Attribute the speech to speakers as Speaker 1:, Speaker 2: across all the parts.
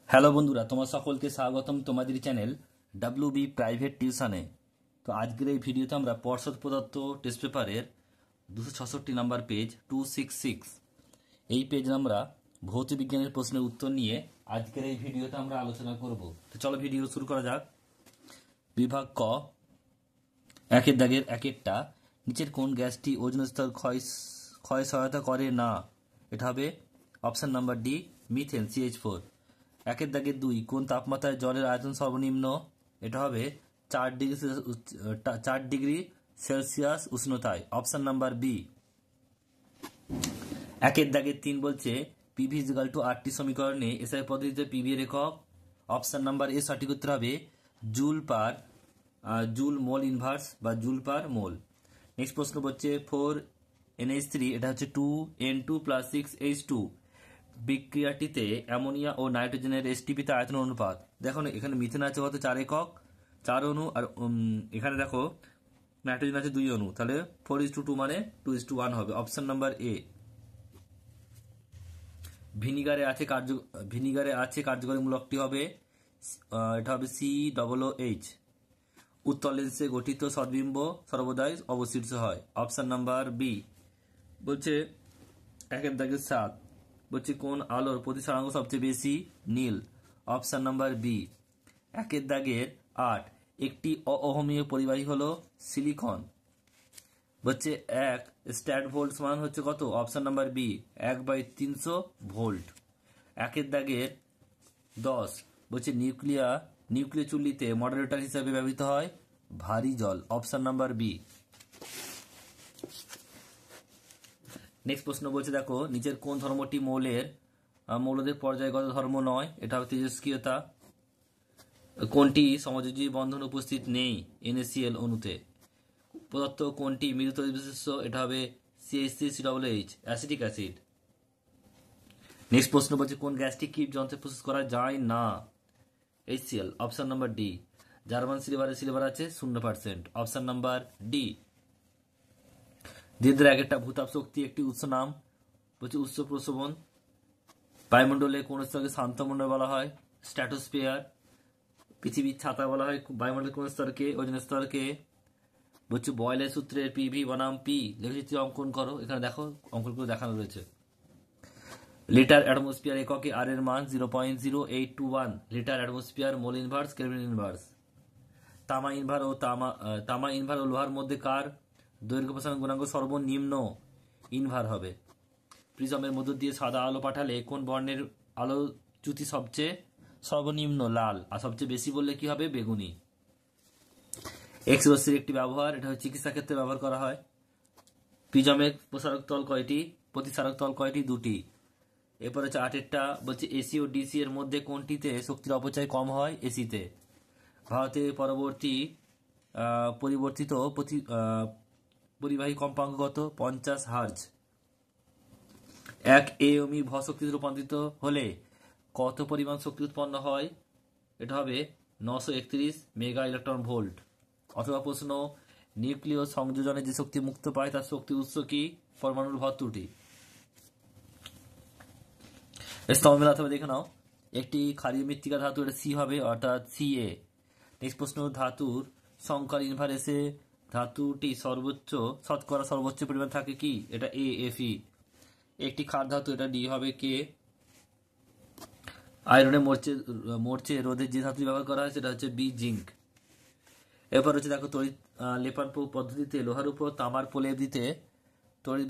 Speaker 1: Hello বন্ধুরা, তোমার সকলকে স্বাগতম তোমাদের চ্যানেল ডাব্লিউবি প্রাইভেট টিউশনে। তো আজকের এই ভিডিওতে আমরা পর্ষদ প্রদত্ত টেস্ট পেপারের 266 নাম্বার পেজ 266 এই পেজ আমরা ভৌত বিজ্ঞানের প্রশ্নের উত্তর নিয়ে আজকের এই ভিডিওতে আমরা আলোচনা করব। তো চলো ভিডিও শুরু করা যাক। বিভাগ ক, একের দাগের একেরটা, নিচের কোন গ্যাসটি ওজোন স্তর ক্ষয় সহায়তা করে না? এটা হবে option number D, methane CH4। একের দাগের দুই, কোন তাপমাত্রায় জলের আয়তন সর্বনিম্ন? এটা হবে 4 ডিগ্রি সেলসিয়াস উষ্ণতায়, অপশন নাম্বার বি। একের দাগের তিন বলছে পিভি ইজিক্যাল টু আটটি সমীকরণে এসআই পদ্ধতিতে পিভি এর একক, অপশন নাম্বার এ সঠিক উত্তর হবে জুল মোল ইনভার্স বা জুল পার মোল। নেক্সট প্রশ্ন বলছে 4NH3, এটা হচ্ছে 2N2+6H2 বিক্রিয়াটিতে অ্যামোনিয়া ও নাইট্রোজেনের এসটিপিতে আয়তন অনুপাত। দেখো এখানে মিথেন আছে কত, 4 একক 4 অণু, আর এখানে দেখো নাইট্রোজেন আছে 2 অণু, তাহলে 4:2 মানে 2:1 হবে, অপশন নাম্বার এ। ভিনিগারে আছে কার্যকরী মূলকটি হবে এটা হবে COOH। উত্তল লেন্সে গঠিত সদ্বিম্ব সর্বদাই অবশীর্ষ হয়, অপশন নাম্বার বি। বলছে একের দাগের 7, বলছে কোন আলোর প্রতিসরাঙ্ক সবচেয়ে বেশি? নীল, অপশন নাম্বার বি। একের দাগের 8, একটি অহমীয় পরিবাহী হলো সিলিকন। বলছে এক স্ট্যাট ভোল্ট সমান হচ্ছে কত? Option number B, 1/300 volt. একের দাগের 10, বলছে নিউক্লিয় চুল্লিতে মডারেটর হিসাবে ব্যবহৃত হয় ভারী জল, অপশন নাম্বার বি। নেক্সট প্রশ্ন বলছে দেখো নিচের কোন ধর্মটি মৌলদের পর্যায়গত ধর্ম নয়? এটা হবে তেজস্ক্রিয়তা। কোনটি সমযোজী বন্ধন উপস্থিত নেই NaCl অণুতে? প্রদত্ত কোনটি মৃদু তড়িৎ বিশিষ্ট? এটা হবে CH3COOH অ্যাসিটিক অ্যাসিড। নেক্সট প্রশ্ন বলছে কোন গ্যাসটি কিপ যন্ত্রে প্রসেস করা যায় না? HCl, option number D. German silver আছে 0%, অপশন নাম্বার ডি। দ্বিতীয় একটা ভূতাপ শক্তি একটি উৎস নাম, বলছে উৎস প্রশোভন। বায়ুমণ্ডলে কোন স্তরকে শান্ত মণ্ডল বলা হয়? স্ট্র্যাটোস্ফিয়ার। পৃথিবীর ছাতা বলা হয় বায়ুমণ্ডলের কোন স্তরকে? ওজোন স্তরকে। বলছে বয়লের সূত্রের পিভি বনাম পি লেখচিত্র অঙ্কন করো। এখানে দেখো অঙ্কন করে দেখানো রয়েছে। লিটার অ্যাটমোস্ফিয়ার এককে আর এর মান 0.0821 litre atmosphere mole inverse kelvin inverse. তামা ইনভার ও লোহার মধ্যে কার দৈর্ঘ্য প্রসারণ গুণাঙ্ক সর্বনিম্ন? ইনভার হবে। প্রিজমের মধ্য দিয়ে সাদা আলো পাঠালে কোন বর্ণের আলো চ্যুতি সবচেয়ে সর্বনিম্ন? লাল। আর সবচেয়ে বেশি বললে কি হবে? বেগুনি। এক্স রশ্মির একটি ব্যবহার, এটা চিকিৎসা ক্ষেত্রে ব্যবহার করা হয়। প্রিজমের প্রসারক তল কয়টি? প্রতিসারক তল কয়টি? 2টি। এরপর হচ্ছে 8এরটা, বলছে এসি ও ডিসি এর মধ্যে কোনটিতে শক্তির অপচয় কম হয়? এসিতে। ভারতে পরিবর্তিত পরিবাহী কম্পাঙ্ক কত? 50 হার্জ। 1 AOMe ভর শক্তিতে রূপান্তরিত হলে কত পরিমাণ শক্তি উৎপন্ন হয়? এটা হবে 931 মেগা ইলেকট্রন ভোল্ট। অথবা প্রশ্ন নিউক্লিয় সংযোজনে যে শক্তি মুক্ত পায় তার শক্তি উৎস কি? পরমাণুর ভর ত্রুটি। স্তম্ভমেলা অথবা দেখে নাও, একটি ক্ষারীয় মৃত্তিকা ধাতু, এটা সি হবে অর্থাৎ CA। নেক্সট প্রশ্ন ধাতুর সংকর ইনভারেসে ধাতুটি শতকরা সর্বোচ্চ পরিমাণ থাকে কি? এটা AFE। একটি ক্ষার ধাতু, এটা ডি হবে কে। আয়রনে মরচে রোধে যে ধাতু ব্যবহার করা হয় সেটা হচ্ছে বি, জিঙ্ক। এরপর হচ্ছে দেখো তড়িৎ লেপন পদ্ধতিতে লোহার উপর তামার প্রলেপ দিতে তড়িৎ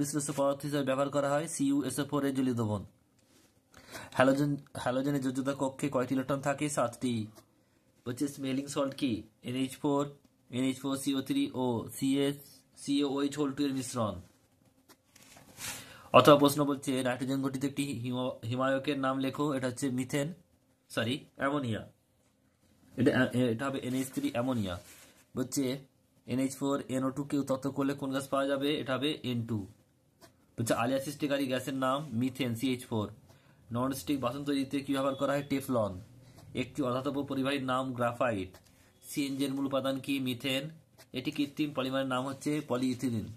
Speaker 1: বিশ্লেষ্য পদার্থ হিসেবে ব্যবহার করা হয় CuSO4 এর জলীয় দ্রবণ। হ্যালোজেনের যোজ্যতা কক্ষে কয়টি ইলেকট্রন থাকে? 7টি। বলছে স্মেলিং সল্ট কি? NH4CO3 ও COOH2 এর মিশ্রণ। অথবা প্রশ্ন বলছে নাইট্রোজেন গঠিত একটি হিমায়কের নাম লেখো। এটা হচ্ছে অ্যামোনিয়া। এটা হবে NH3 অ্যামোনিয়া। বলছে NH4NO2 কে উত্তপ্ত করলে কোন গ্যাস পাওয়া যাবে? এটা হবে N2। বলছে আলিয়া সৃষ্টিকারী গ্যাসের নাম? Methane CH4। নন স্টিক বাসন তৈরিতে কি ব্যবহার করা হয়? টেফলন। একটি অধাতব পরিবাহীর নাম গ্রাফাইট। CNG এর মূল উপাদান কি? মিথেন। এটি কৃত্রিম পলিমারের নাম হচ্ছে পলিইথিলিন।